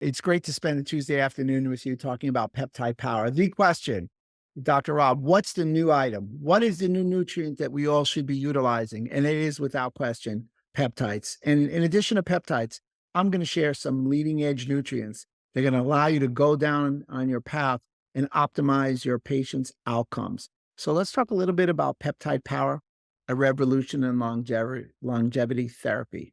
It's great to spend a Tuesday afternoon with you talking about peptide power. The question, Dr. Rob, what's the new item? What is the new nutrient that we all should be utilizing? And it is without question peptides. And in addition to peptides, I'm going to share some leading edge nutrients. They're going to allow you to go down on your path and optimize your patient's outcomes. So let's talk a little bit about peptide power, a revolution in longevity therapy.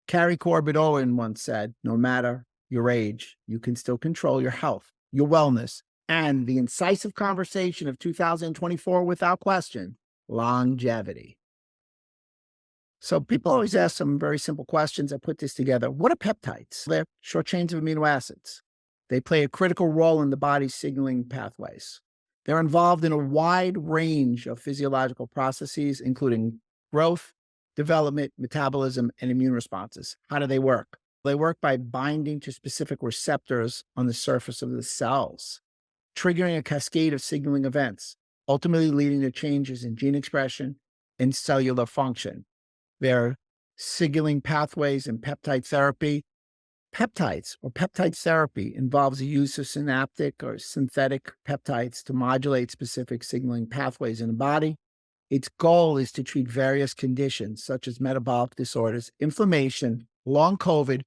Carrie Corbett Owen once said, no matter your age, you can still control your health, your wellness, and the incisive conversation of 2024 without question, longevity. So people always ask some very simple questions. I put this together. What are peptides? They're short chains of amino acids. They play a critical role in the body's signaling pathways. They're involved in a wide range of physiological processes, including growth, development, metabolism, and immune responses. How do they work? They work by binding to specific receptors on the surface of the cells, triggering a cascade of signaling events, ultimately leading to changes in gene expression and cellular function. Their signaling pathways in peptide therapy. Peptides or peptide therapy involves the use of synaptic or synthetic peptides to modulate specific signaling pathways in the body. Its goal is to treat various conditions such as metabolic disorders, inflammation, long COVID,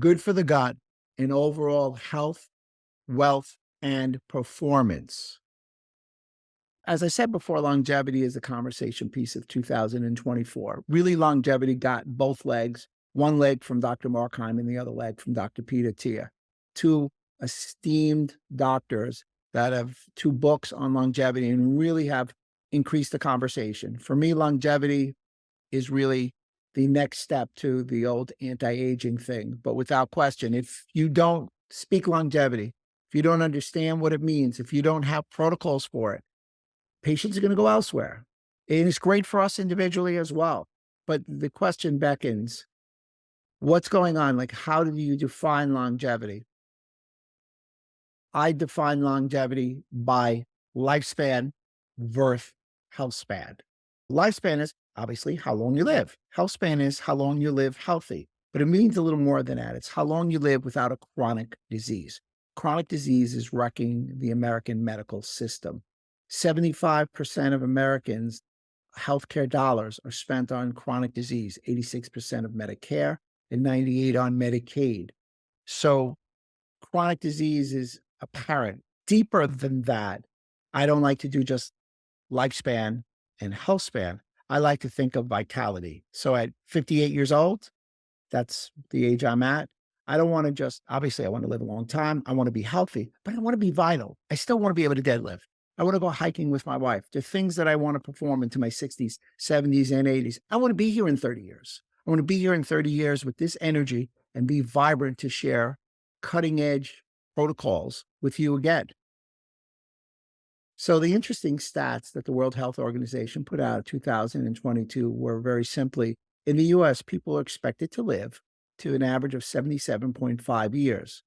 good for the gut, and overall health, wealth, and performance. As I said before, longevity is a conversation piece of 2024. Really, longevity got both legs, one leg from Dr. Markheim and the other leg from Dr. Peter Tia, two esteemed doctors that have two books on longevity and really have increased the conversation. For me, longevity is really the next step to the old anti-aging thing. But without question, if you don't speak longevity, if you don't understand what it means, if you don't have protocols for it, patients are going to go elsewhere. And it's great for us individually as well. But the question beckons, what's going on? Like, how do you define longevity? I define longevity by lifespan versus health span. Lifespan is obviously how long you live. Health span is how long you live healthy. But it means a little more than that. It's how long you live without a chronic disease. Chronic disease is wrecking the American medical system. 75% of Americans' healthcare dollars are spent on chronic disease, 86% of Medicare and 98% on Medicaid. So chronic disease is apparent. Deeper than that, I don't like to do just lifespan and health span. I like to think of vitality. So at 58 years old, that's the age I'm at. I don't want to just, obviously, I want to live a long time. I want to be healthy, but I want to be vital. I still want to be able to deadlift. I want to go hiking with my wife. The things that I want to perform into my 60s, 70s, and 80s. I want to be here in 30 years. I want to be here in 30 years with this energy and be vibrant to share cutting edge protocols with you again. So the interesting stats that the World Health Organization put out in 2022 were very simply, in the US, people are expected to live to an average of 77.5 years.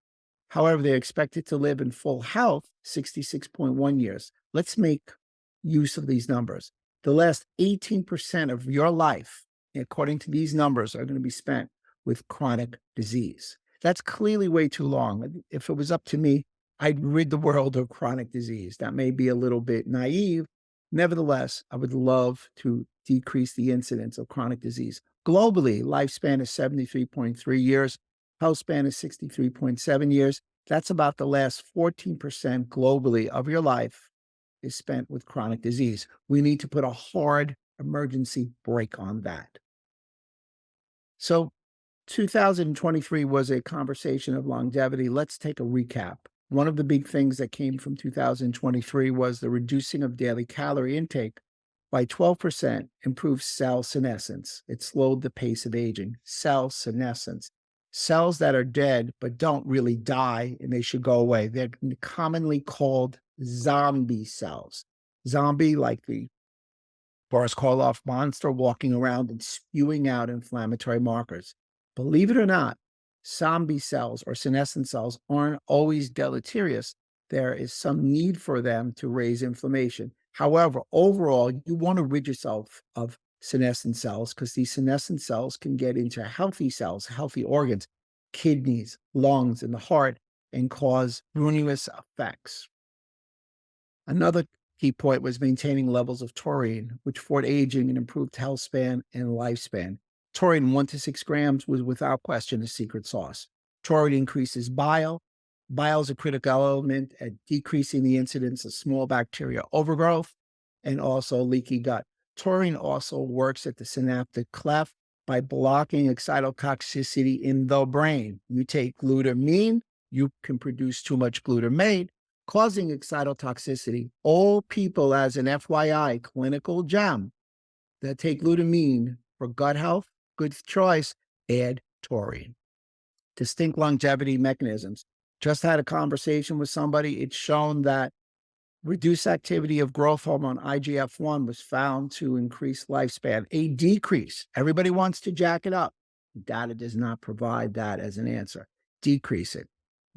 However, they're expected to live in full health 66.1 years. Let's make use of these numbers. The last 18% of your life, according to these numbers, are going to be spent with chronic disease. That's clearly way too long. If it was up to me, I'd rid the world of chronic disease. That may be a little bit naive. Nevertheless, I would love to decrease the incidence of chronic disease. Globally, lifespan is 73.3 years. Health span is 63.7 years. That's about the last 14% globally of your life is spent with chronic disease. We need to put a hard emergency brake on that. So 2023 was a conversation of longevity. Let's take a recap. One of the big things that came from 2023 was the reducing of daily calorie intake by 12% improved cell senescence. It slowed the pace of aging. Cell senescence. Cells that are dead but don't really die and they should go away. They're commonly called zombie cells. Zombie, like the Boris Karloff monster walking around and spewing out inflammatory markers. Believe it or not, zombie cells or senescent cells aren't always deleterious. There is some need for them to raise inflammation. However, overall, you want to rid yourself of senescent cells because these senescent cells can get into healthy cells, healthy organs. kidneys, lungs, and the heart, and cause ruinous effects. Another key point was maintaining levels of taurine, which fought aging and improved health span and lifespan. Taurine 1 to 6 grams was without question the secret sauce. Taurine increases bile. Bile is a critical element at decreasing the incidence of small bacteria overgrowth and also leaky gut. Taurine also works at the synaptic cleft by blocking excitotoxicity in the brain. You take glutamine, you can produce too much glutamate, causing excitotoxicity. All people, as an FYI, clinical gem, that take glutamine for gut health, good choice, add taurine. Distinct longevity mechanisms. Just had a conversation with somebody. It's shown that reduced activity of growth hormone, IGF-1, was found to increase lifespan. A decrease. Everybody wants to jack it up. Data does not provide that as an answer. Decrease it.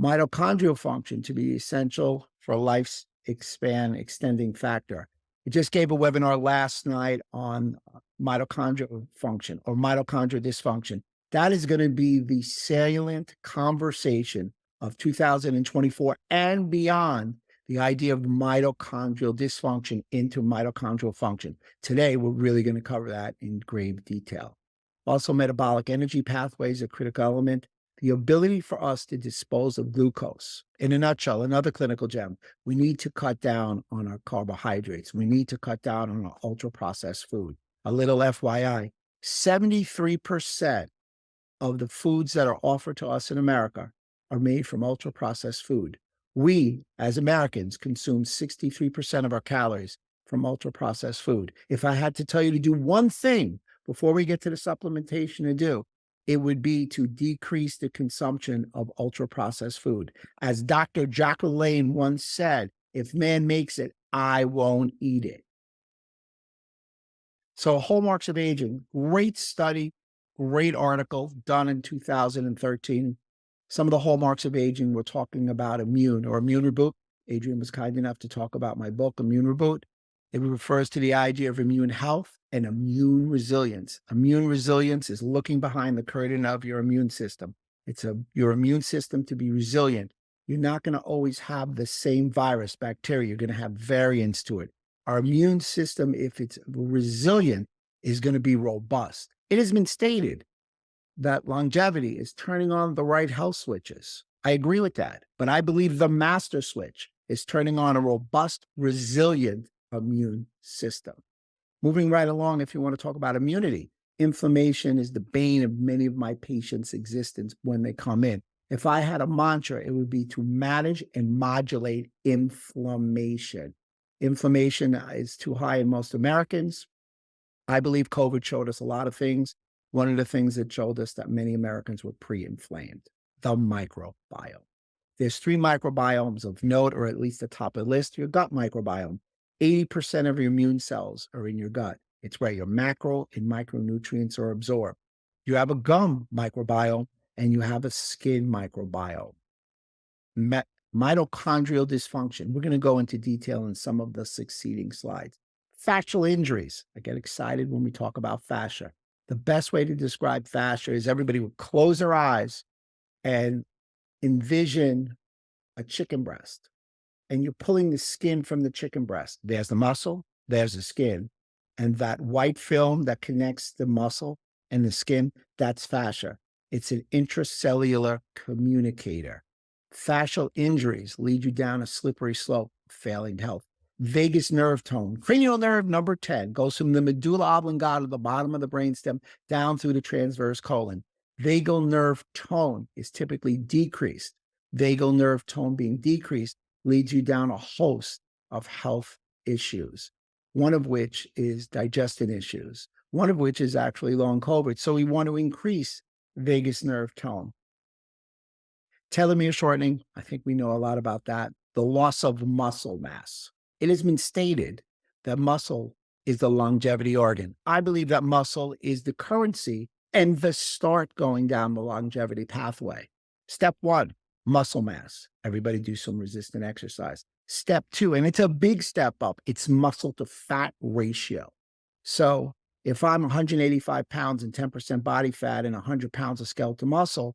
Mitochondrial function to be essential for life's extending factor. We just gave a webinar last night on mitochondrial function or mitochondrial dysfunction. That is going to be the salient conversation of 2024 and beyond, the idea of mitochondrial dysfunction into mitochondrial function. Today, we're really going to cover that in grave detail. Also, metabolic energy pathways are a critical element. The ability for us to dispose of glucose. In a nutshell, another clinical gem, we need to cut down on our carbohydrates. We need to cut down on our ultra-processed food. A little FYI, 73% of the foods that are offered to us in America are made from ultra-processed food. We, as Americans, consume 63% of our calories from ultra-processed food. If I had to tell you to do one thing before we get to the supplementation to do, it would be to decrease the consumption of ultra-processed food. As Dr. Jack LaLanne once said, if man makes it, I won't eat it. So hallmarks of aging, great study, great article done in 2013. Some of the hallmarks of aging, we're talking about immune reboot. Adrian was kind enough to talk about my book, Immune Reboot. It refers to the idea of immune health and immune resilience. Immune resilience is looking behind the curtain of your immune system. It's your immune system to be resilient. You're not going to always have the same virus, bacteria. You're going to have variants to it. Our immune system, if it's resilient, is going to be robust. It has been stated that longevity is turning on the right health switches. I agree with that, but I believe the master switch is turning on a robust, resilient immune system. Moving right along, if you want to talk about immunity, inflammation is the bane of many of my patients' existence when they come in. If I had a mantra, it would be to manage and modulate inflammation. Inflammation is too high in most Americans. I believe COVID showed us a lot of things. One of the things that showed us that many Americans were pre-inflamed, the microbiome. There's 3 microbiomes of note, or at least the top of the list. Your gut microbiome. 80% of your immune cells are in your gut. It's where your macro and micronutrients are absorbed. You have a gum microbiome and you have a skin microbiome. Mitochondrial dysfunction. We're going to go into detail in some of the succeeding slides. Fascial injuries. I get excited when we talk about fascia. The best way to describe fascia is everybody would close their eyes and envision a chicken breast. And you're pulling the skin from the chicken breast. There's the muscle, there's the skin. And that white film that connects the muscle and the skin, that's fascia. It's an intracellular communicator. Fascial injuries lead you down a slippery slope, failing health. Vagus nerve tone, cranial nerve number 10, goes from the medulla oblongata, the bottom of the brainstem, down through the transverse colon. Vagal nerve tone is typically decreased. Vagal nerve tone being decreased leads you down a host of health issues, one of which is digestion issues, one of which is actually long COVID. So we want to increase vagus nerve tone. Telomere shortening, I think we know a lot about that. The loss of muscle mass. It has been stated that muscle is the longevity organ. I believe that muscle is the currency and the start going down the longevity pathway. Step 1, muscle mass. Everybody do some resistant exercise. Step 2, and it's a big step up, it's muscle to fat ratio. So if I'm 185 pounds and 10% body fat and 100 pounds of skeletal muscle,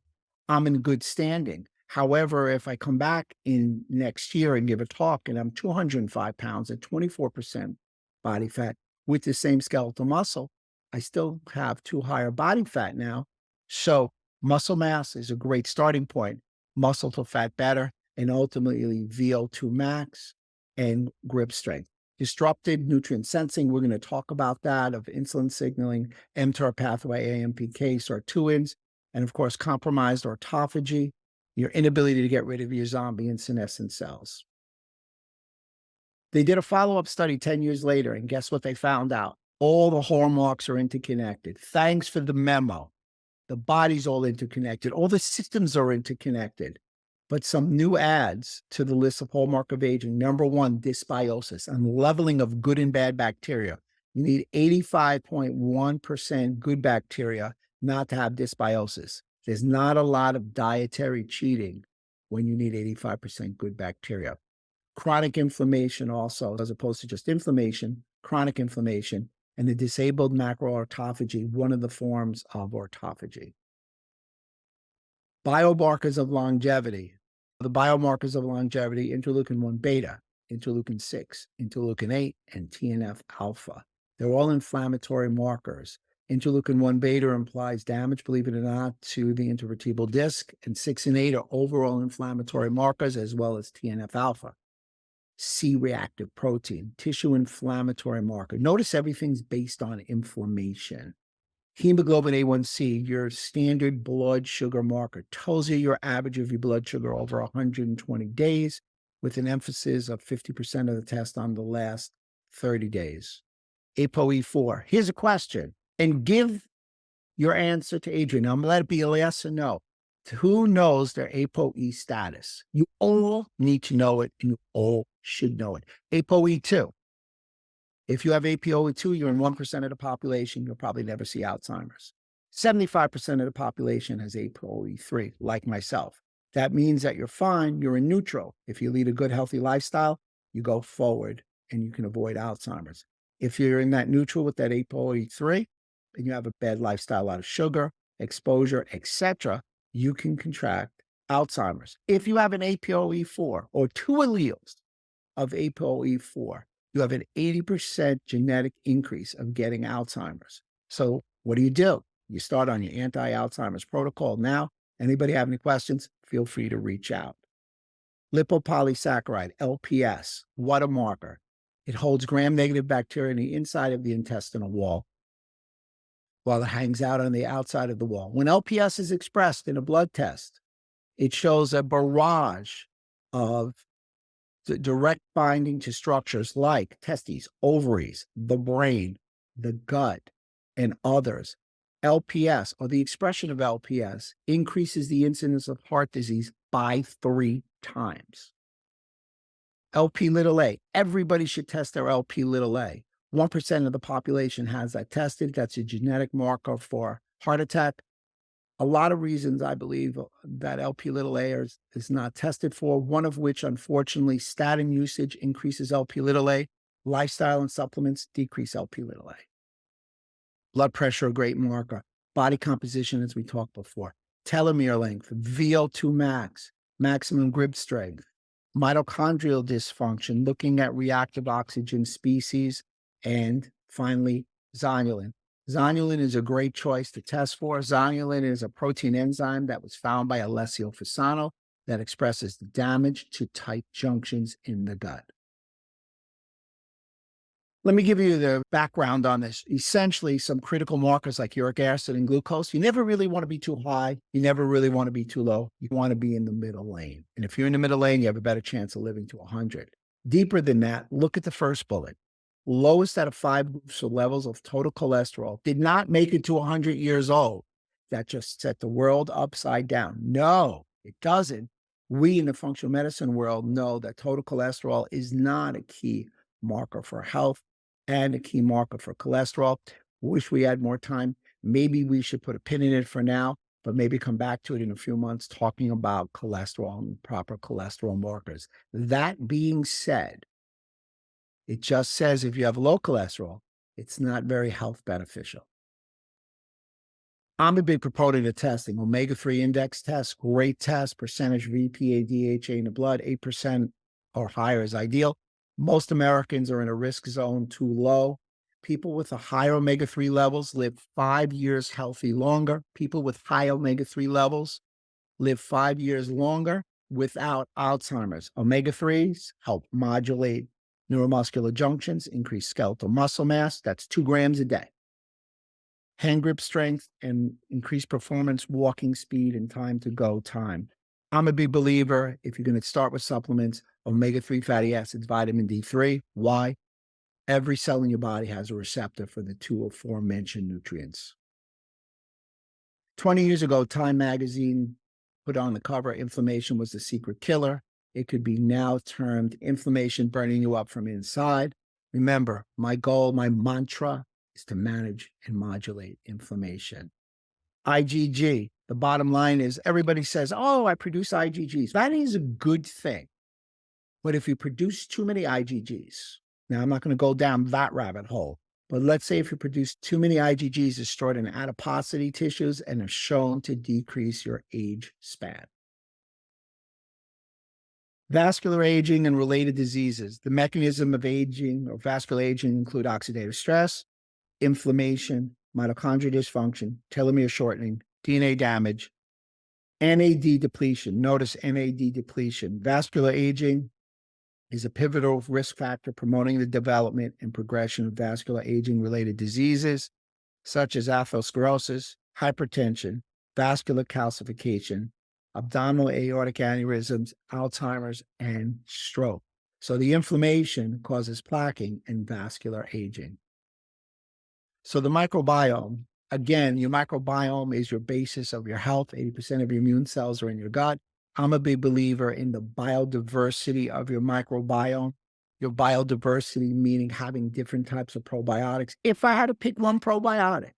I'm in good standing. However, if I come back in next year and give a talk and I'm 205 pounds at 24% body fat with the same skeletal muscle, I still have too high a body fat now. So muscle mass is a great starting point. Muscle to fat better, and ultimately VO2 max and grip strength. Disrupted nutrient sensing, we're going to talk about that, of insulin signaling, mTOR pathway, AMPK, sortilins, and of course, compromised autophagy, your inability to get rid of your zombie and senescent cells. They did a follow-up study 10 years later, and guess what they found out? All the hallmarks are interconnected. Thanks for the memo. The body's all interconnected. All the systems are interconnected. But some new adds to the list of hallmark of aging. Number one, dysbiosis and leveling of good and bad bacteria. You need 85.1% good bacteria not to have dysbiosis. There's not a lot of dietary cheating when you need 85% good bacteria. Chronic inflammation also, as opposed to just inflammation, chronic inflammation, and the disabled macroautophagy, one of the forms of autophagy. Biomarkers of longevity. The biomarkers of longevity, interleukin-1 beta, interleukin-6, interleukin-8, and TNF-alpha. They're all inflammatory markers. Interleukin-1 beta implies damage, believe it or not, to the intervertebral disc, and 6 and 8 are overall inflammatory markers, as well as TNF-alpha. C-reactive protein, tissue inflammatory marker. Notice everything's based on inflammation. Hemoglobin A1C, your standard blood sugar marker, tells you your average of your blood sugar over 120 days, with an emphasis of 50% of the test on the last 30 days. ApoE4. Here's a question, and give your answer to Adrian. Now, I'm going to let it be a yes or no. Who knows their ApoE status? You all need to know it, and you all should know it. ApoE2. If you have ApoE2, you're in 1% of the population. You'll probably never see Alzheimer's. 75% of the population has ApoE3, like myself. That means that you're fine. You're in neutral. If you lead a good, healthy lifestyle, you go forward and you can avoid Alzheimer's. If you're in that neutral with that ApoE3 and you have a bad lifestyle, a lot of sugar, exposure, etc., you can contract Alzheimer's. If you have an ApoE4 or two alleles of ApoE4, you have an 80% genetic increase of getting Alzheimer's. So what do? You start on your anti-Alzheimer's protocol now. Anybody have any questions? Feel free to reach out. Lipopolysaccharide, LPS, what a marker. It holds gram-negative bacteria on the inside of the intestinal wall while it hangs out on the outside of the wall. When LPS is expressed in a blood test, it shows a barrage of the direct binding to structures like testes, ovaries, the brain, the gut, and others. LPS, or the expression of LPS, increases the incidence of heart disease by 3 times. LP(a), everybody should test their LP(a). 1% of the population has that tested. That's a genetic marker for heart attack. A lot of reasons I believe that LP(a) is not tested for, one of which, unfortunately, statin usage increases LP(a). Lifestyle and supplements decrease LP(a). Blood pressure, a great marker. Body composition, as we talked before. Telomere length, VO2 max, maximum grip strength. Mitochondrial dysfunction, looking at reactive oxygen species. And finally, zonulin. Zonulin is a great choice to test for. Zonulin is a protein enzyme that was found by Alessio Fasano that expresses the damage to tight junctions in the gut. Let me give you the background on this. Essentially, some critical markers like uric acid and glucose. You never really want to be too high. You never really want to be too low. You want to be in the middle lane. And if you're in the middle lane, you have a better chance of living to 100. Deeper than that, look at the first bullet. Lowest out of 5 groups of levels of total cholesterol did not make it to 100 years old. That just set the world upside down. No, it doesn't. We in the functional medicine world know that total cholesterol is not a key marker for health and a key marker for cholesterol. Wish we had more time. Maybe we should put a pin in it for now, but maybe come back to it in a few months talking about cholesterol and proper cholesterol markers. That being said, it just says if you have low cholesterol, it's not very health beneficial. I'm a big proponent of testing. Omega-3 index test, great test. Percentage of EPA, DHA in the blood, 8% or higher is ideal. Most Americans are in a risk zone too low. People with a higher omega-3 levels live 5 years healthy longer. People with high omega-3 levels live 5 years longer without Alzheimer's. Omega-3s help modulate neuromuscular junctions, increase skeletal muscle mass. That's 2 grams a day. Hand grip strength and increased performance, walking speed, and time to go time. I'm a big believer, if you're going to start with supplements, omega-3 fatty acids, vitamin D3. Why? Every cell in your body has a receptor for the 2 aforementioned nutrients. 20 years ago, Time magazine put on the cover, inflammation was the secret killer. It could be now termed inflammation burning you up from inside. Remember, my goal, my mantra is to manage and modulate inflammation. IgG, the bottom line is everybody says, oh, I produce IgGs. That is a good thing. But if you produce too many IgGs, now I'm not going to go down that rabbit hole, but let's say if you produce too many IgGs, it's stored in adiposity tissues and are shown to decrease your age span. Vascular aging and related diseases. The mechanism of aging or vascular aging include oxidative stress, inflammation, mitochondrial dysfunction, telomere shortening, DNA damage, NAD depletion. Notice NAD depletion. Vascular aging is a pivotal risk factor promoting the development and progression of vascular aging-related diseases such as atherosclerosis, hypertension, vascular calcification, abdominal aortic aneurysms, Alzheimer's, and stroke. So the inflammation causes plaquing and vascular aging. So the microbiome, again, your microbiome is your basis of your health. 80% of your immune cells are in your gut. I'm a big believer in the biodiversity of your microbiome. Your biodiversity meaning having different types of probiotics. If I had to pick one probiotic,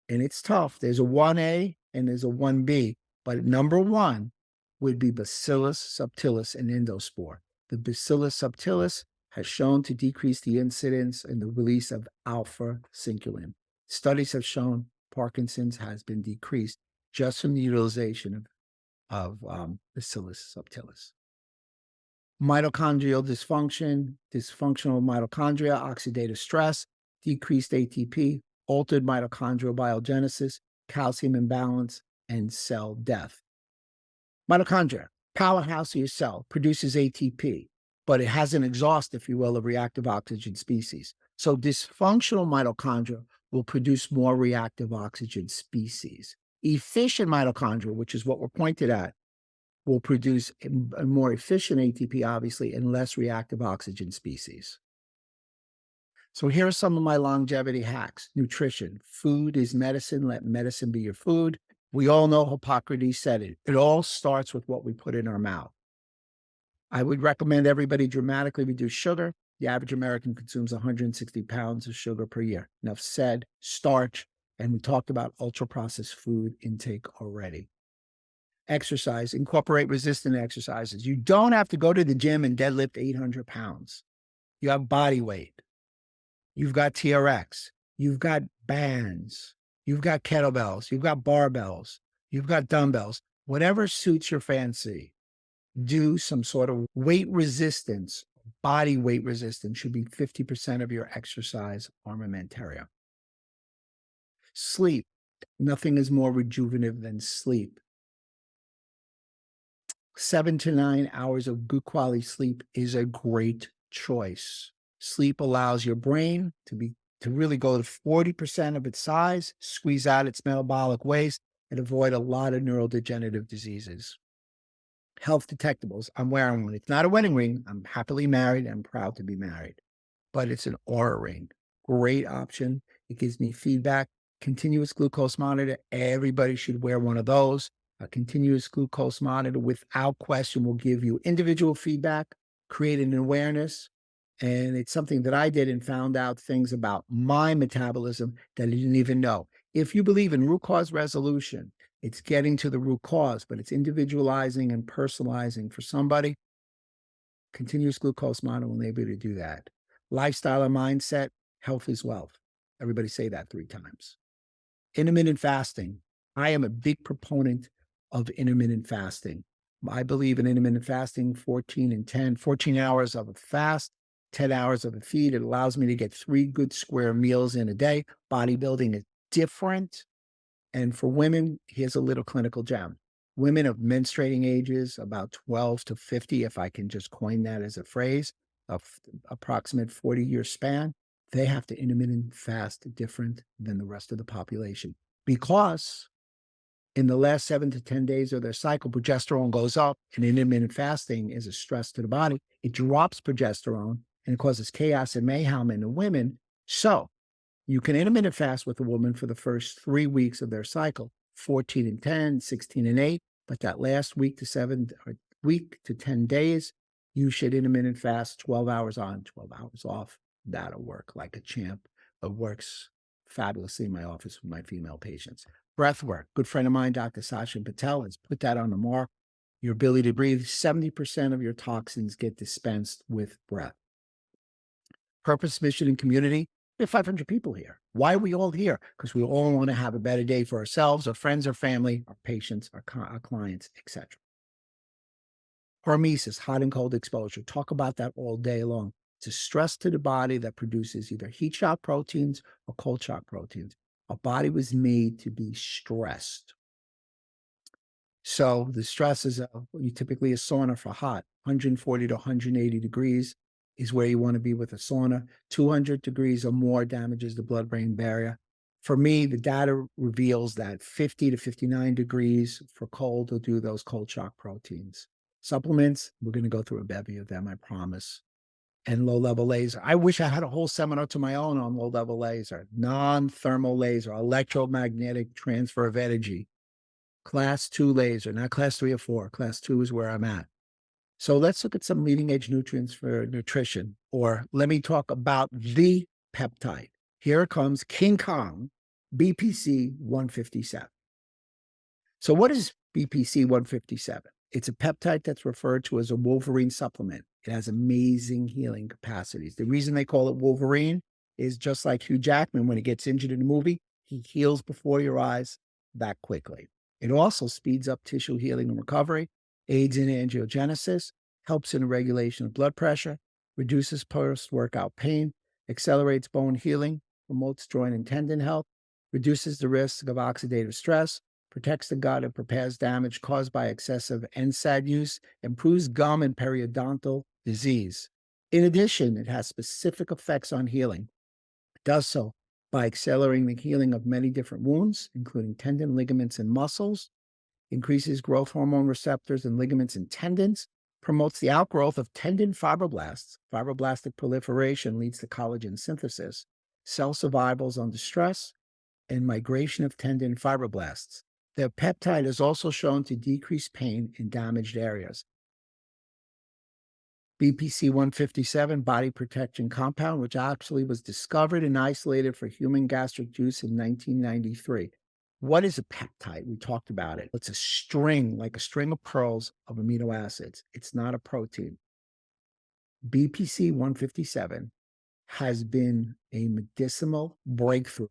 and it's tough, there's a 1A and there's a 1B, but number 1 would be Bacillus subtilis and Endospore. The Bacillus subtilis has shown to decrease the incidence and the release of alpha-synuclein. Studies have shown Parkinson's has been decreased just from the utilization of Bacillus subtilis. Mitochondrial dysfunction, dysfunctional mitochondria, oxidative stress, decreased ATP, altered mitochondrial biogenesis, calcium imbalance, and cell death. Mitochondria, powerhouse of your cell, produces ATP, but it has an exhaust, if you will, of reactive oxygen species. So dysfunctional mitochondria will produce more reactive oxygen species. Efficient mitochondria, which is what we're pointed at, will produce a more efficient ATP, obviously, and less reactive oxygen species. So here are some of my longevity hacks. Nutrition. Food is medicine. Let medicine be your food. We all know Hippocrates said it. It all starts with what we put in our mouth. I would recommend everybody dramatically reduce sugar. The average American consumes 160 pounds of sugar per year. Enough said. Starch. And we talked about ultra-processed food intake already. Exercise. Incorporate resistant exercises. You don't have to go to the gym and deadlift 800 pounds. You have body weight. You've got TRX. You've got bands. You've got kettlebells. You've got barbells. You've got dumbbells. Whatever suits your fancy. Do some sort of weight resistance. Body weight resistance should be 50% of your exercise armamentarium. Sleep. Nothing is more rejuvenative than sleep. 7 to 9 hours of good quality sleep is a great choice. Sleep allows your brain to really go to 40% of its size, squeeze out its metabolic waste, and avoid a lot of neurodegenerative diseases. Health detectables. I'm wearing one. It's not a wedding ring. I'm happily married. I'm proud to be married. But it's an Oura ring. Great option. It gives me feedback. Continuous glucose monitor. Everybody should wear one of those. A continuous glucose monitor, without question, will give you individual feedback, create an awareness. And it's something that I did and found out things about my metabolism that I didn't even know. If you believe in root cause resolution, it's getting to the root cause, but it's individualizing and personalizing for somebody. Continuous glucose monitor will enable you to do that. Lifestyle and mindset, health is wealth. Everybody say that 3 times. Intermittent fasting. I am a big proponent of intermittent fasting. I believe in intermittent fasting, 14 and 10, 14 hours of a fast, 10 hours of a feed. It allows me to get 3 good square meals in a day. Bodybuilding is different. And for women, here's a little clinical gem. Women of menstruating ages, about 12 to 50, if I can just coin that as a phrase, of approximate 40-year span, they have to intermittent fast different than the rest of the population because in the last 7 to 10 days of their cycle, progesterone goes up, and intermittent fasting is a stress to the body. It drops progesterone and it causes chaos and mayhem in the women. So you can intermittent fast with a woman for the first 3 weeks of their cycle, 14 and 10, 16 and 8. But that last week to 10 days, you should intermittent fast 12 hours on, 12 hours off. That'll work like a champ. It works fabulously in my office with my female patients. Breath work. Good friend of mine, Dr. Sachin Patel, has put that on the mark. Your ability to breathe, 70% of your toxins get dispensed with breath. Purpose, mission, and community. We have 500 people here. Why are we all here? Because we all want to have a better day for ourselves, our friends, our family, our patients, our clients, etc. Hormesis, hot and cold exposure. Talk about that all day long. It's a stress to the body that produces either heat shock proteins or cold shock proteins. Our body was made to be stressed. So the stress is typically a sauna for hot, 140 to 180 degrees is where you want to be with a sauna. 200 degrees or more damages the blood-brain barrier. For me, the data reveals that 50 to 59 degrees for cold will do those cold shock proteins. Supplements, we're going to go through a bevy of them, I promise. And low-level laser. I wish I had a whole seminar to my own on low-level laser, non-thermal laser, electromagnetic transfer of energy, class 2 laser, not class 3 or 4. Class 2 is where I'm at. So let's look at some leading-edge nutrients for nutrition, or let me talk about the peptide. Here it comes, King Kong, BPC 157. So what is BPC 157? It's a peptide that's referred to as a Wolverine supplement. It has amazing healing capacities. The reason they call it Wolverine is just like Hugh Jackman, when he gets injured in a movie, he heals before your eyes that quickly. It also speeds up tissue healing and recovery, aids in angiogenesis, helps in the regulation of blood pressure, reduces post-workout pain, accelerates bone healing, promotes joint and tendon health, reduces the risk of oxidative stress, protects the gut and repairs damage caused by excessive NSAID use, improves gum and periodontal disease. In addition, it has specific effects on healing. It does so by accelerating the healing of many different wounds, including tendon, ligaments, and muscles, increases growth hormone receptors in ligaments and tendons, promotes the outgrowth of tendon fibroblasts. Fibroblastic proliferation leads to collagen synthesis, cell survivals under stress, and migration of tendon fibroblasts. The peptide is also shown to decrease pain in damaged areas. BPC 157, body protection compound, which actually was discovered and isolated for human gastric juice in 1993. What is a peptide? We talked about it. It's a string, like a string of pearls of amino acids. It's not a protein. BPC 157 has been a medicinal breakthrough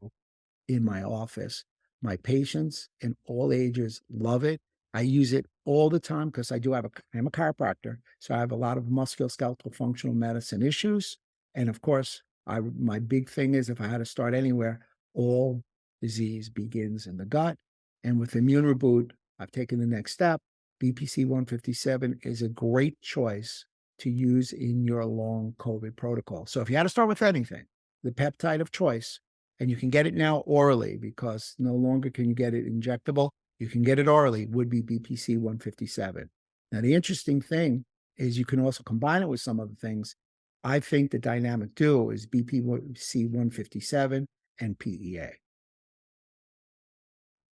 in my office. My patients in all ages love it. I use it all the time because I'm a chiropractor, so I have a lot of musculoskeletal functional medicine issues. And of course, my big thing is, if I had to start anywhere, all disease begins in the gut. And with Immune Reboot, I've taken the next step. BPC 157 is a great choice to use in your long COVID protocol. So if you had to start with anything, the peptide of choice, and you can get it now orally because no longer can you get it injectable. You can get it orally, would be BPC 157. Now, the interesting thing is you can also combine it with some other things. I think the dynamic duo is BPC 157 and PEA.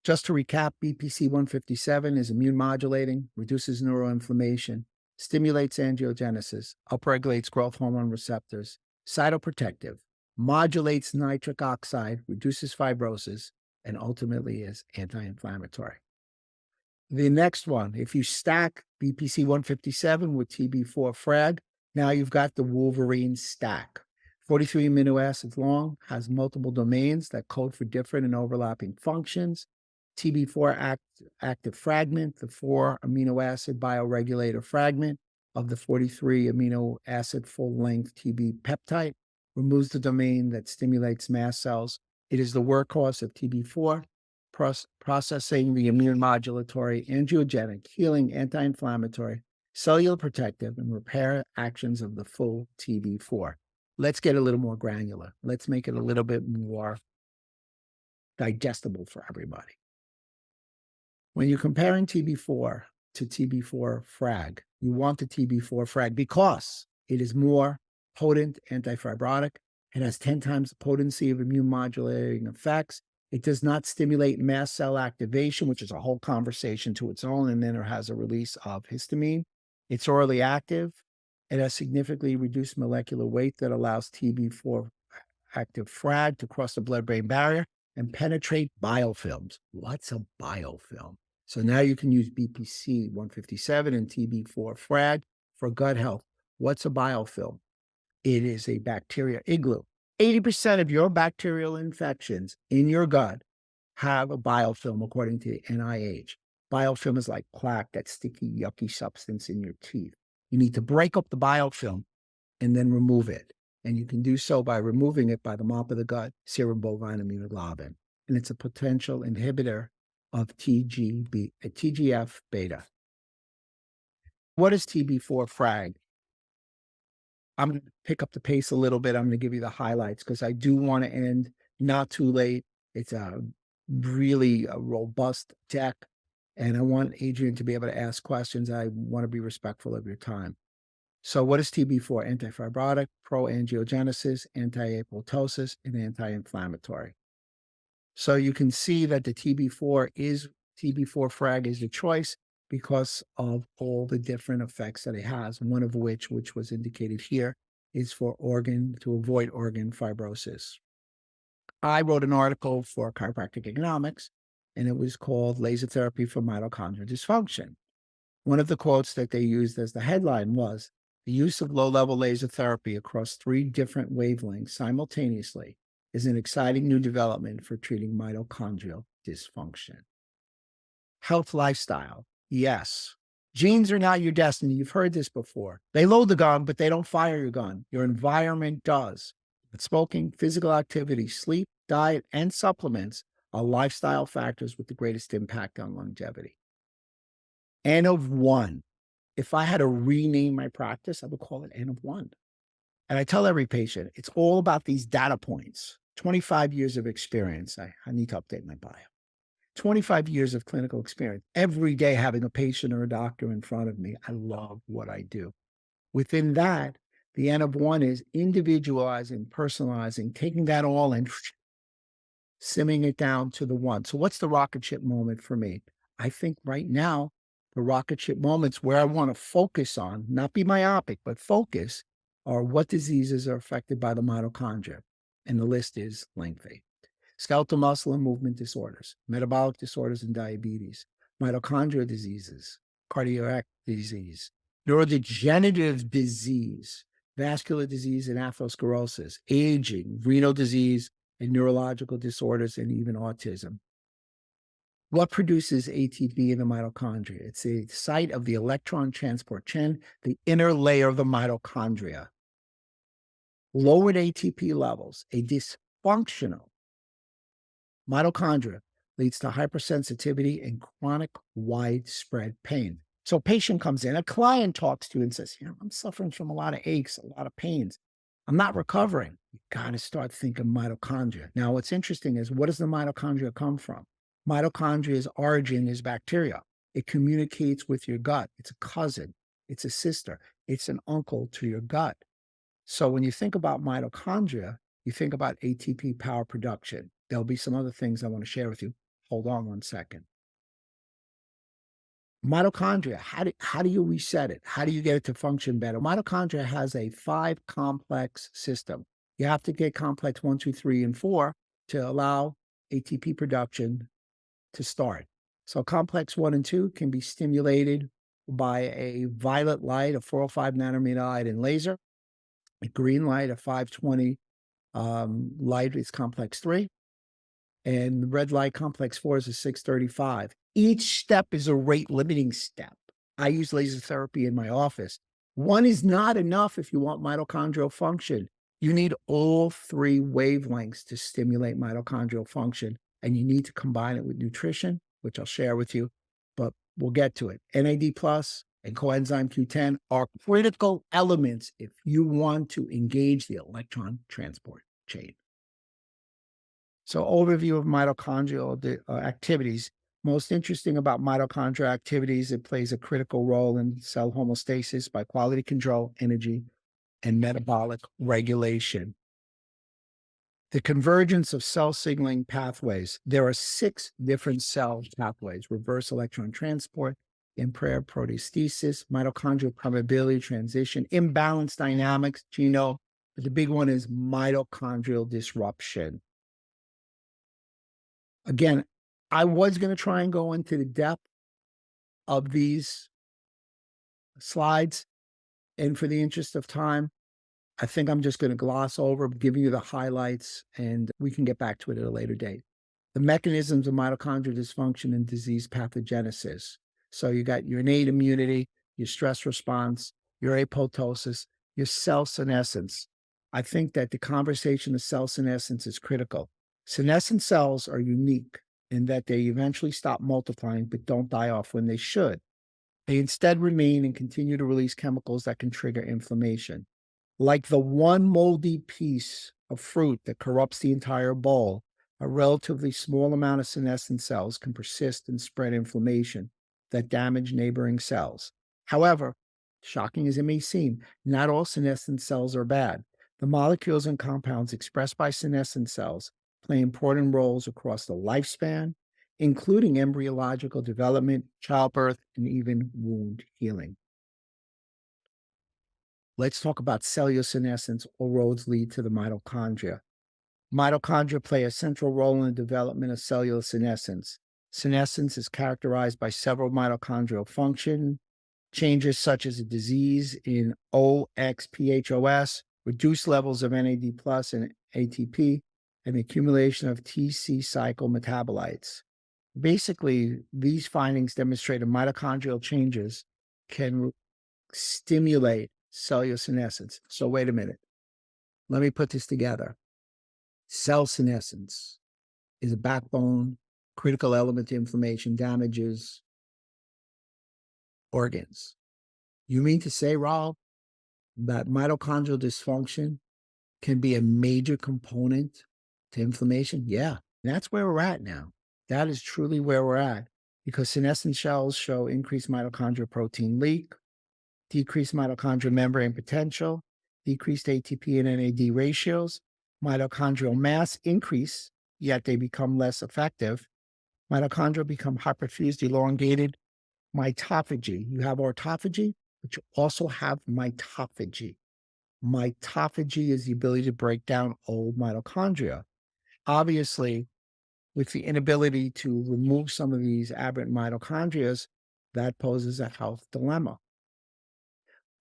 Just to recap, BPC 157 is immune modulating, reduces neuroinflammation, stimulates angiogenesis, upregulates growth hormone receptors, cytoprotective, modulates nitric oxide, reduces fibrosis, and ultimately is anti-inflammatory. The next one, if you stack BPC 157 with TB4 frag, now you've got the Wolverine stack. 43 amino acids long, has multiple domains that code for different and overlapping functions, TB4 active fragment, the 4 amino acid bioregulator fragment of the 43 amino acid full-length TB peptide, removes the domain that stimulates mast cells. It is the workhorse of TB4, processing the immune modulatory, angiogenic, healing, anti-inflammatory, cellular protective, and repair actions of the full TB4. Let's get a little more granular. Let's make it a little bit more digestible for everybody. When you're comparing TB4 to TB4 frag, you want the TB4 frag because it is more potent antifibrotic. It has 10 times the potency of immune modulating effects. It does not stimulate mast cell activation, which is a whole conversation to its own, and then it has a release of histamine. It's orally active. It has significantly reduced molecular weight that allows TB4 active frag to cross the blood-brain barrier and penetrate biofilms. What's a biofilm? So now you can use BPC 157 and TB4 frag for gut health. What's a biofilm? It is a bacteria igloo. 80% of your bacterial infections in your gut have a biofilm, according to the NIH. Biofilm is like plaque, that sticky, yucky substance in your teeth. You need to break up the biofilm and then remove it. And you can do so by removing it by the mop of the gut, serum bovine immunoglobulin. And it's a potential inhibitor of TGF beta. What is TB4 frag? I'm going to pick up the pace a little bit. I'm going to give you the highlights because I do want to end not too late. It's a really robust deck, and I want Adrian to be able to ask questions. I want to be respectful of your time. So what is TB4? Antifibrotic, pro-angiogenesis, anti-apoptosis, and anti-inflammatory. So you can see that the TB4 frag is the choice because of all the different effects that it has, one of which was indicated here, is to avoid organ fibrosis. I wrote an article for Chiropractic Economics, and it was called Laser Therapy for Mitochondrial Dysfunction. One of the quotes that they used as the headline was, "The use of low-level laser therapy across 3 different wavelengths simultaneously is an exciting new development for treating mitochondrial dysfunction." Health lifestyle. Yes. Genes are not your destiny. You've heard this before. They load the gun, but they don't fire your gun. Your environment does. But smoking, physical activity, sleep, diet, and supplements are lifestyle factors with the greatest impact on longevity. N of 1. If I had to rename my practice, I would call it N of 1. And I tell every patient, it's all about these data points. 25 years of experience. I need to update my bio. 25 years of clinical experience. Every day having a patient or a doctor in front of me. I love what I do. Within that, the N of 1 is individualizing, personalizing, taking that all and simming it down to the 1. So what's the rocket ship moment for me? I think right now, the rocket ship moments where I want to focus on, not be myopic, but focus, are what diseases are affected by the mitochondria. And the list is lengthy. Skeletal muscle and movement disorders, metabolic disorders and diabetes, mitochondrial diseases, cardiac disease, neurodegenerative disease, vascular disease and atherosclerosis, aging, renal disease, and neurological disorders, and even autism. What produces ATP in the mitochondria? It's a site of the electron transport chain, the inner layer of the mitochondria. Lowered ATP levels, a dysfunctional mitochondria, leads to hypersensitivity and chronic widespread pain. So a patient comes in, a client talks to you and says, I'm suffering from a lot of aches, a lot of pains. I'm not recovering. You got to start thinking mitochondria. Now, what's interesting is, what does the mitochondria come from? Mitochondria's origin is bacteria. It communicates with your gut. It's a cousin. It's a sister. It's an uncle to your gut. So when you think about mitochondria, you think about ATP power production. There'll be some other things I want to share with you. Hold on one second. Mitochondria, how do you reset it? How do you get it to function better? Mitochondria has a 5-complex system. You have to get complex 1, 2, 3, and 4 to allow ATP production to start. So complex 1 and 2 can be stimulated by a violet light, a 405 nanometer light in laser. A green light, a 520 light is complex 3. and the red light complex 4 is a 635. Each step is a rate limiting step. I use laser therapy in my office. One is not enough if you want mitochondrial function. You need all three wavelengths to stimulate mitochondrial function, and you need to combine it with nutrition, which I'll share with you, but we'll get to it. NAD plus and coenzyme Q10 are critical elements if you want to engage the electron transport chain. So overview of mitochondrial activities. Most interesting about mitochondrial activities, it plays a critical role in cell homeostasis by quality control, energy, and metabolic regulation. The convergence of cell signaling pathways. There are 6 different cell pathways: reverse electron transport, impaired proteostasis, mitochondrial permeability transition, imbalance dynamics, but the big one is mitochondrial disruption. Again, I was going to try and go into the depth of these slides, and for the interest of time, I think I'm just going to gloss over, giving you the highlights, and we can get back to it at a later date. The mechanisms of mitochondrial dysfunction and disease pathogenesis. So you got your innate immunity, your stress response, your apoptosis, your cell senescence. I think that the conversation of cell senescence is critical. Senescent cells are unique in that they eventually stop multiplying but don't die off when they should. They instead remain and continue to release chemicals that can trigger inflammation. Like the one moldy piece of fruit that corrupts the entire bowl, a relatively small amount of senescent cells can persist and spread inflammation that damage neighboring cells. However, shocking as it may seem, not all senescent cells are bad. The molecules and compounds expressed by senescent cells play important roles across the lifespan, including embryological development, childbirth, and even wound healing. Let's talk about cellular senescence. All roads lead to the mitochondria. Mitochondria play a central role in the development of cellular senescence. Senescence is characterized by several mitochondrial function changes, such as a disease in OXPHOS, reduced levels of NAD plus and ATP, and the accumulation of TC cycle metabolites. Basically, these findings demonstrate that mitochondrial changes can stimulate cellular senescence. So wait a minute. Let me put this together. Cell senescence is a backbone, critical element to inflammation, damages organs. You mean to say, Rob, that mitochondrial dysfunction can be a major component to inflammation? Yeah, that's where we're at now. That is truly where we're at, because senescent cells show increased mitochondrial protein leak, decreased mitochondrial membrane potential, decreased ATP and NAD ratios, mitochondrial mass increase, yet they become less effective. Mitochondria become hyperfused, elongated. Mitophagy. You have autophagy, but you also have mitophagy. Mitophagy is the ability to break down old mitochondria. Obviously, with the inability to remove some of these aberrant mitochondria, that poses a health dilemma.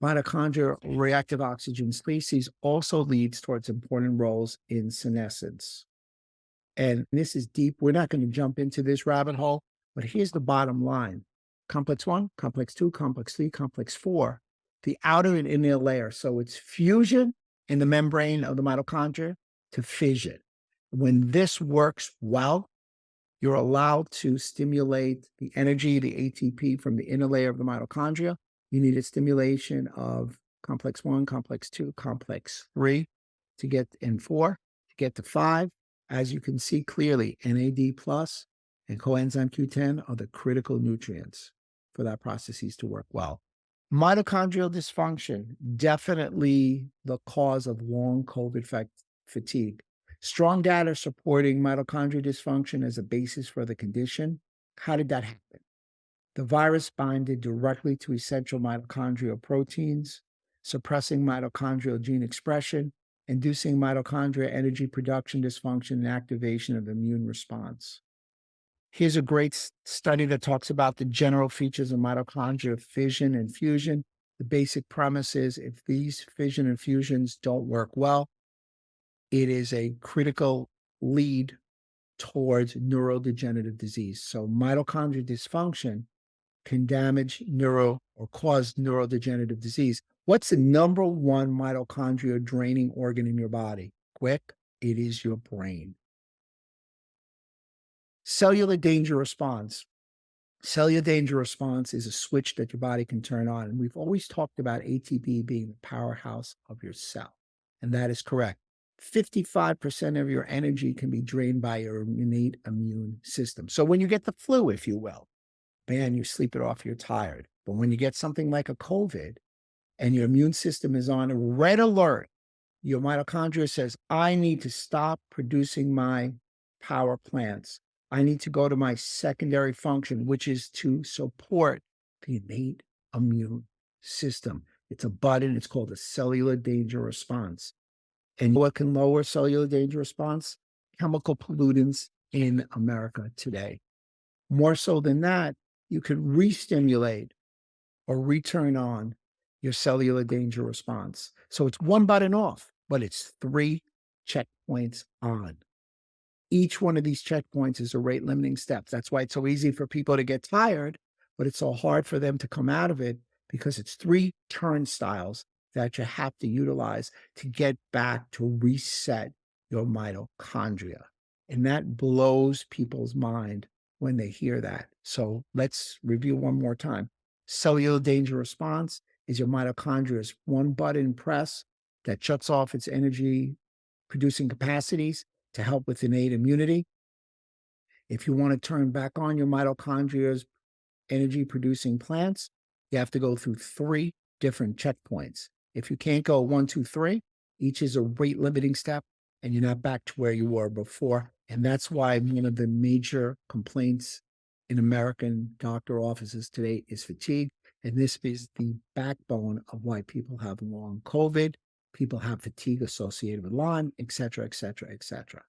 Mitochondrial reactive oxygen species also leads towards important roles in senescence. And this is deep. We're not going to jump into this rabbit hole, but here's the bottom line. Complex 1, complex 2, complex 3, complex 4, the outer and inner layer. So it's fusion in the membrane of the mitochondria to fission. When this works well, you're allowed to stimulate the energy, the ATP from the inner layer of the mitochondria. You need a stimulation of complex 1, complex 2, complex 3 to get, and 4 to get to 5. As you can see clearly, NAD plus and coenzyme Q10 are the critical nutrients for that processes to work well. Mitochondrial dysfunction, definitely the cause of long COVID fatigue. Strong data supporting mitochondrial dysfunction as a basis for the condition. How did that happen? The virus binded directly to essential mitochondrial proteins, suppressing mitochondrial gene expression, inducing mitochondria energy production dysfunction and activation of immune response. Here's a great study that talks about the general features of mitochondrial fission and fusion. The basic premise is if these fission and fusions don't work well, it is a critical lead towards neurodegenerative disease. So mitochondrial dysfunction can damage or cause neurodegenerative disease. What's the number one mitochondria draining organ in your body? Quick, it is your brain. Cellular danger response. Cellular danger response is a switch that your body can turn on. And we've always talked about ATP being the powerhouse of your cell. And that is correct. 55% of your energy can be drained by your innate immune system. So when you get the flu, if you will, man, you sleep it off, you're tired. But when you get something like a COVID and your immune system is on a red alert, your mitochondria says, I need to stop producing my power plants. I need to go to my secondary function, which is to support the innate immune system. It's a button. It's called a cellular danger response. And what can lower cellular danger response? Chemical pollutants in America today. More so than that, you can re-stimulate or return on your cellular danger response. So it's one button off, but it's 3 checkpoints on. Each one of these checkpoints is a rate limiting step. That's why it's so easy for people to get tired, but it's so hard for them to come out of it because it's 3 turnstiles that you have to utilize to get back to reset your mitochondria. And that blows people's mind when they hear that. So let's review one more time. Cellular danger response is your mitochondria's one button press that shuts off its energy producing capacities to help with innate immunity. If you want to turn back on your mitochondria's energy producing plants, you have to go through 3 different checkpoints. If you can't go 1, 2, 3, each is a rate limiting step and you're not back to where you were before. And that's why one of the major complaints in American doctor offices today is fatigue. And this is the backbone of why people have long COVID, people have fatigue associated with Lyme, et cetera, et cetera, et cetera.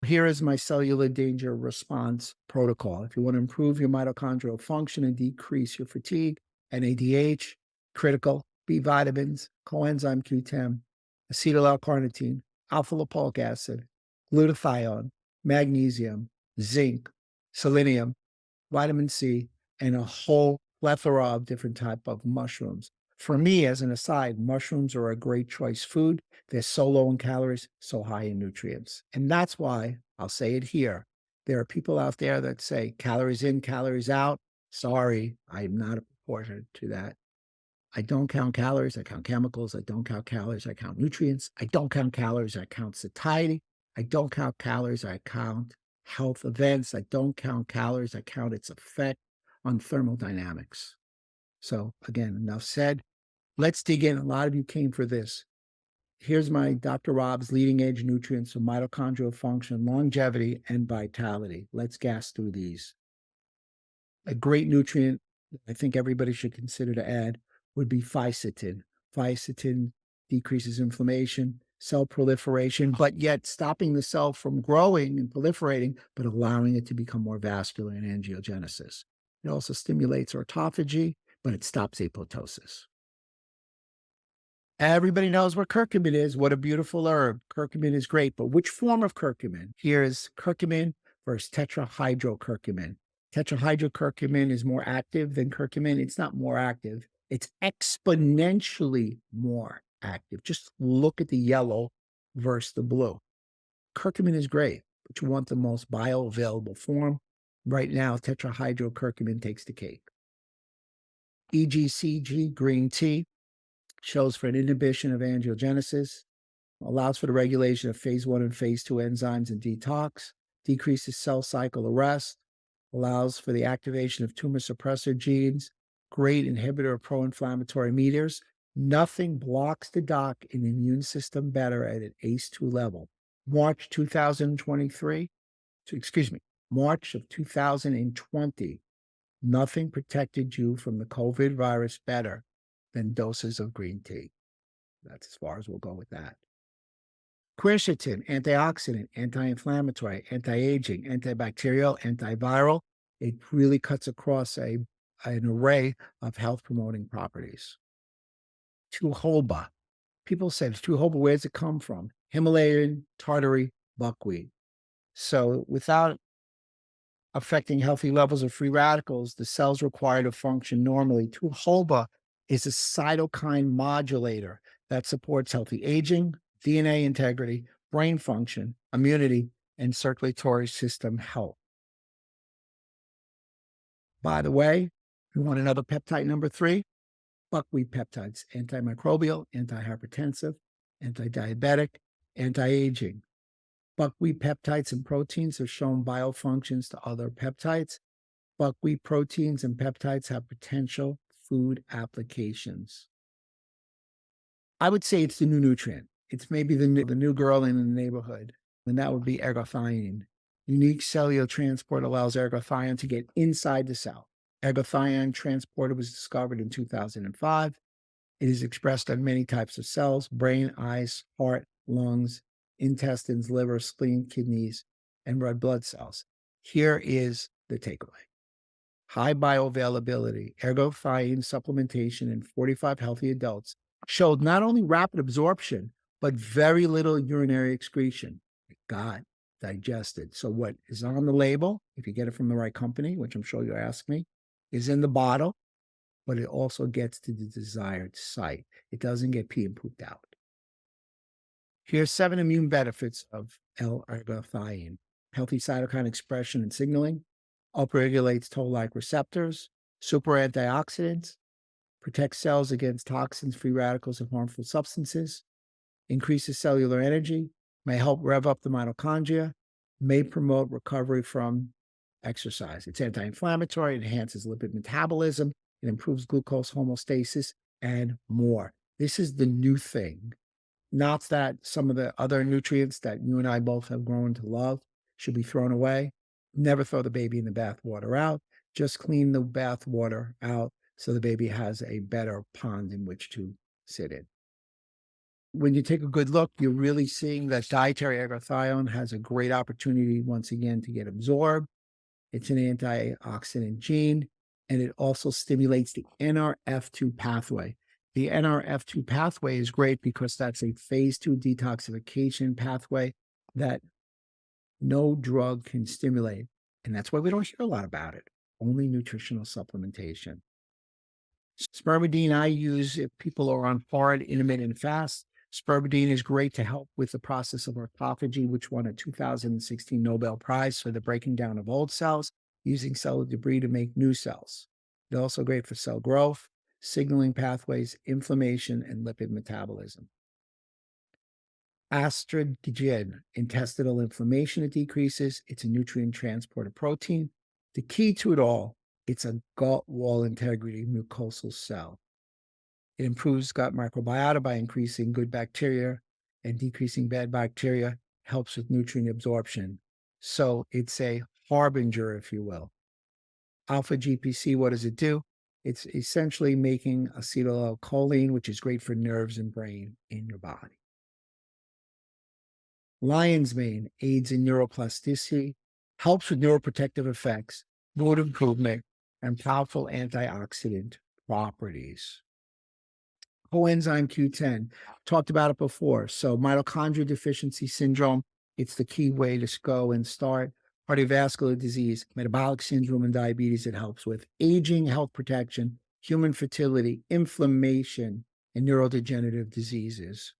Here is my cellular danger response protocol. If you want to improve your mitochondrial function and decrease your fatigue, NADH, critical, B vitamins, coenzyme Q10, acetyl L-carnitine, alpha lipoic acid, glutathione, magnesium, zinc, selenium, vitamin C, and a whole plethora of different type of mushrooms. For me, as an aside, mushrooms are a great choice food. They're so low in calories, so high in nutrients. And that's why, I'll say it here, there are people out there that say calories in, calories out. Sorry, I'm not a proportion to that. I don't count calories, I count chemicals. I don't count calories, I count nutrients. I don't count calories, I count satiety. I don't count calories, I count health events. I don't count calories, I count its effect on thermodynamics. So again, enough said. Let's dig in. A lot of you came for this. Here's my Dr. Rob's leading edge nutrients for mitochondrial function, longevity, and vitality. Let's gas through these. A great nutrient I think everybody should consider to add would be fisetin. Fisetin decreases inflammation, cell proliferation, but yet stopping the cell from growing and proliferating, but allowing it to become more vascular in angiogenesis. It also stimulates autophagy, but it stops apoptosis. Everybody knows what curcumin is. What a beautiful herb. Curcumin is great, but which form of curcumin? Here's curcumin versus tetrahydrocurcumin. Tetrahydrocurcumin is more active than curcumin. It's not more active. It's exponentially more active. Just look at the yellow versus the blue. Curcumin is great, but you want the most bioavailable form. Right now, tetrahydrocurcumin takes the cake. EGCG, green tea, shows for an inhibition of angiogenesis, allows for the regulation of phase 1 and phase 2 enzymes and detox, decreases cell cycle arrest, allows for the activation of tumor suppressor genes, great inhibitor of pro-inflammatory mediators. Nothing blocks the dock in the immune system better at an ACE2 level. March of 2020, nothing protected you from the COVID virus better than doses of green tea. That's as far as we'll go with that. Quercetin, antioxidant, anti-inflammatory, anti-aging, antibacterial, antiviral. It really cuts across an array of health-promoting properties. Jojoba. People said, jojoba, where does it come from? Himalayan, Tartary, buckwheat. So without affecting healthy levels of free radicals, the cells required to function normally. Jojoba is a cytokine modulator that supports healthy aging, DNA integrity, brain function, immunity, and circulatory system health. By the way, you want another peptide number 3? Buckwheat peptides, antimicrobial, antihypertensive, anti-diabetic, anti-aging. Buckwheat peptides and proteins have shown biofunctions to other peptides. Buckwheat proteins and peptides have potential food applications. I would say it's the new nutrient. It's maybe the new girl in the neighborhood, and that would be ergothioneine. Unique cellular transport allows ergothioneine to get inside the cell. Ergothioneine transporter was discovered in 2005. It is expressed on many types of cells: brain, eyes, heart, lungs, intestines, liver, spleen, kidneys, and red blood cells. Here is the takeaway. High bioavailability, ergothioneine supplementation in 45 healthy adults showed not only rapid absorption, but very little urinary excretion. It got digested. So what is on the label, if you get it from the right company, which I'm sure you'll ask me, is in the bottle, but it also gets to the desired site. It doesn't get pee and pooped out. Here's 7 immune benefits of L-ergothioneine. Healthy cytokine expression and signaling, upregulates toll-like receptors, super antioxidants, protects cells against toxins, free radicals, and harmful substances, increases cellular energy, may help rev up the mitochondria, may promote recovery from exercise. It's anti-inflammatory, enhances lipid metabolism, it improves glucose homeostasis, and more. This is the new thing. Not that some of the other nutrients that you and I both have grown to love should be thrown away. Never throw the baby in the bathwater out. Just clean the bathwater out so the baby has a better pond in which to sit in. When you take a good look, you're really seeing that dietary ergothioneine has a great opportunity once again to get absorbed. It's an antioxidant gene, and it also stimulates the NRF2 pathway. The NRF2 pathway is great because that's a phase 2 detoxification pathway that no drug can stimulate. And that's why we don't hear a lot about it, only nutritional supplementation. Spermidine I use if people are on hard intermittent fast. Spermidine is great to help with the process of autophagy, which won a 2016 Nobel Prize for the breaking down of old cells, using cellular debris to make new cells. It's also great for cell growth, signaling pathways, inflammation, and lipid metabolism. Estrogen, intestinal inflammation, it decreases. It's a nutrient transporter protein. The key to it all, it's a gut wall integrity mucosal cell. It improves gut microbiota by increasing good bacteria and decreasing bad bacteria, helps with nutrient absorption. So it's a harbinger, if you will. Alpha GPC, what does it do? It's essentially making acetylcholine, which is great for nerves and brain in your body. Lion's mane aids in neuroplasticity, helps with neuroprotective effects, mood improvement, and powerful antioxidant properties. Coenzyme Q10, talked about it before. So mitochondria deficiency syndrome, it's the key way to go and start. Cardiovascular disease, metabolic syndrome, and diabetes, it helps with. Aging, health protection, human fertility, inflammation, and neurodegenerative diseases.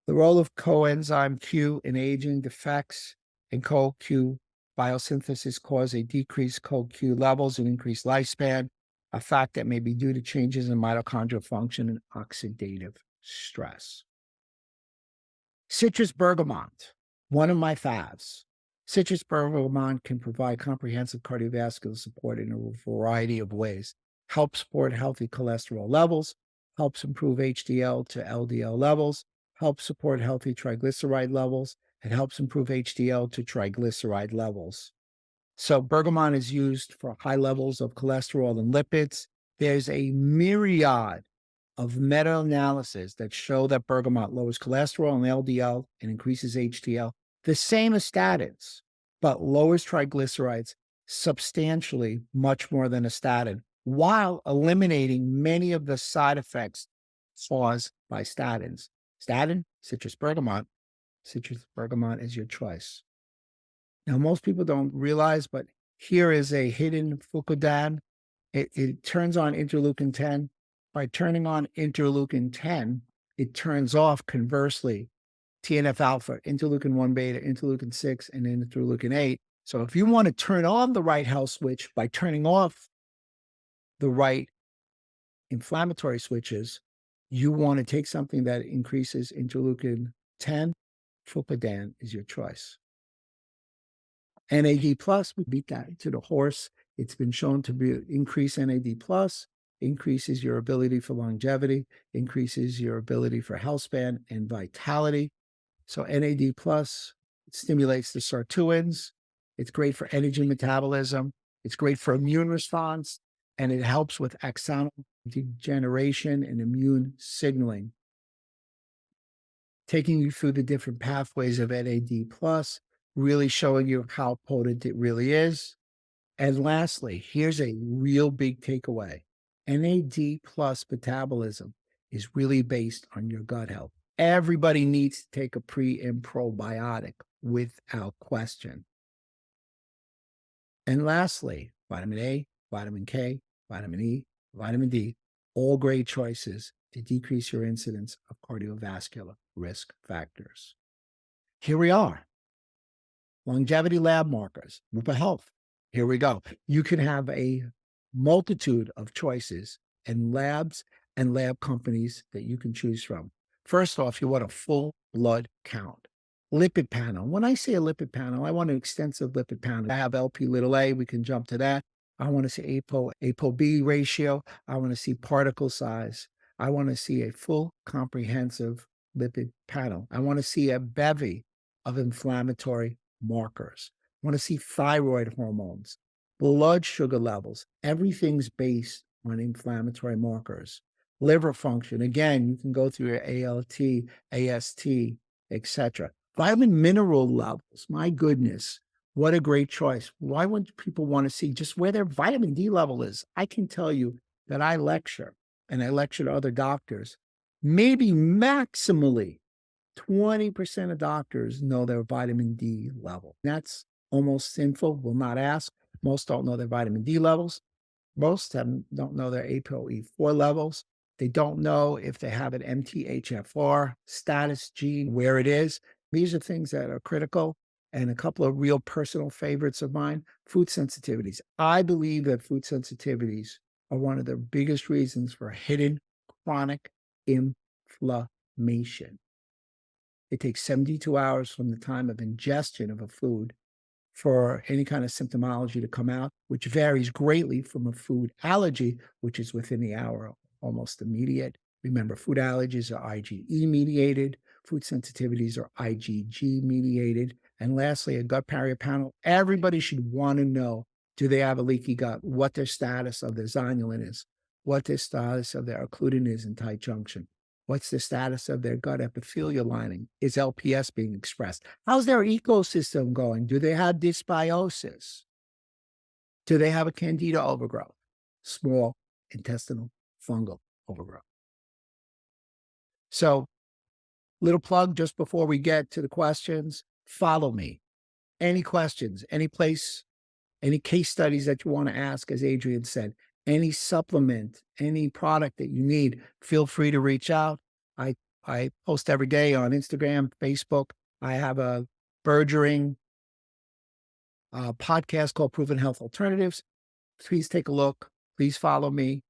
The role of coenzyme Q in aging defects and CoQ biosynthesis cause a decreased CoQ levels and increased lifespan, a fact that may be due to changes in mitochondrial function and oxidative stress. Citrus bergamot, one of my faves. Citrus bergamot can provide comprehensive cardiovascular support in a variety of ways. Helps support healthy cholesterol levels, helps improve HDL to LDL levels, helps support healthy triglyceride levels, and helps improve HDL to triglyceride levels. So bergamot is used for high levels of cholesterol and lipids. There's a myriad of meta-analyses that show that bergamot lowers cholesterol and LDL and increases HDL, the same as statins, but lowers triglycerides substantially much more than a statin, while eliminating many of the side effects caused by statins. Statin, citrus bergamot is your choice. Now, most people don't realize, but here is a hidden fucodan. It turns on interleukin 10. By turning on interleukin 10, it turns off, conversely, TNF alpha, interleukin 1 beta, interleukin 6, and interleukin 8. So if you want to turn on the right health switch by turning off the right inflammatory switches, you want to take something that increases interleukin 10, fucodan is your choice. NAD plus, we beat that to the horse. It's been shown to increase NAD plus, increases your ability for longevity, increases your ability for health span and vitality. So NAD plus stimulates the sirtuins. It's great for energy metabolism. It's great for immune response, and it helps with axonal degeneration and immune signaling. Taking you through the different pathways of NAD plus, really showing you how potent it really is. And lastly, here's a real big takeaway. NAD plus metabolism is really based on your gut health. Everybody needs to take a pre and probiotic without question. And lastly, vitamin A, vitamin K, vitamin E, vitamin D, all great choices to decrease your incidence of cardiovascular risk factors. Here we are. Longevity lab markers, Rupa Health. Here we go. You can have a multitude of choices and labs and lab companies that you can choose from. First off, you want a full blood count. Lipid panel. When I say a lipid panel, I want an extensive lipid panel. I have Lp(a), we can jump to that. I want to see ApoB ratio. I want to see particle size. I want to see a full comprehensive lipid panel. I want to see a bevy of inflammatory markers. I want to see thyroid hormones, blood sugar levels. Everything's based on inflammatory markers. Liver function. Again, you can go through your ALT, AST, etc. Vitamin mineral levels. My goodness, what a great choice. Why would people want to see just where their vitamin D level is? I can tell you that I lecture, and I lecture to other doctors. Maybe maximally 20% of doctors know their vitamin D level. That's almost sinful. Will not ask. Most don't know their vitamin D levels. Most don't know their ApoE4 levels. They don't know if they have an MTHFR status gene, where it is. These are things that are critical. And a couple of real personal favorites of mine, food sensitivities. I believe that food sensitivities are one of the biggest reasons for hidden chronic inflammation. It takes 72 hours from the time of ingestion of a food for any kind of symptomology to come out, which varies greatly from a food allergy, which is within the hour, almost immediate. Remember, food allergies are IgE mediated, food sensitivities are IgG mediated. And lastly, a gut barrier panel. Everybody should want to know, do they have a leaky gut, what their status of their zonulin is, what their status of their occlusion is in tight junction. What's the status of their gut epithelial lining? Is LPS being expressed? How's their ecosystem going? Do they have dysbiosis? Do they have a candida overgrowth? Small intestinal fungal overgrowth. So, little plug just before we get to the questions, follow me. Any questions, any place, any case studies that you want to ask, as Adrian said, any supplement, any product that you need, feel free to reach out. I post every day on Instagram, Facebook. I have a burgeoning podcast called Proven Health Alternatives. Please take a look. Please follow me.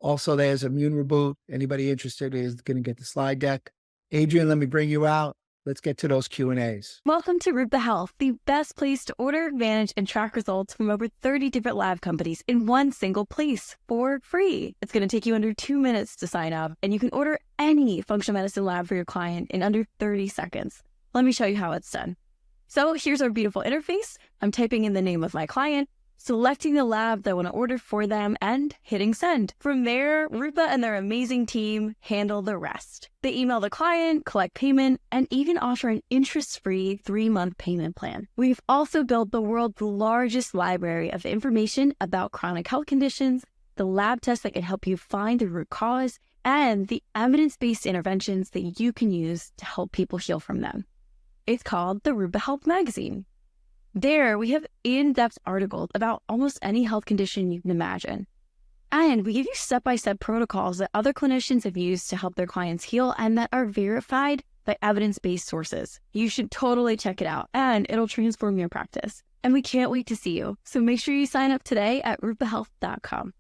Also, there's Immune Reboot. Anybody interested is going to get the slide deck. Adrian, let me bring you out. Let's get to those Q&As. Welcome to Rupa Health, the best place to order, manage, and track results from over 30 different lab companies in one single place for free. It's going to take you under 2 minutes to sign up, and you can order any functional medicine lab for your client in under 30 seconds. Let me show you how it's done. So here's our beautiful interface. I'm typing in the name of my client, selecting the lab that I want to order for them, and hitting send. From there, Rupa and their amazing team handle the rest. They email the client, collect payment, and even offer an interest-free 3-month payment plan. We've also built the world's largest library of information about chronic health conditions, the lab tests that can help you find the root cause, and the evidence-based interventions that you can use to help people heal from them. It's called the Rupa Health magazine. There, we have in-depth articles about almost any health condition you can imagine. And we give you step-by-step protocols that other clinicians have used to help their clients heal and that are verified by evidence-based sources. You should totally check it out, and it'll transform your practice. And we can't wait to see you. So make sure you sign up today at rupahealth.com.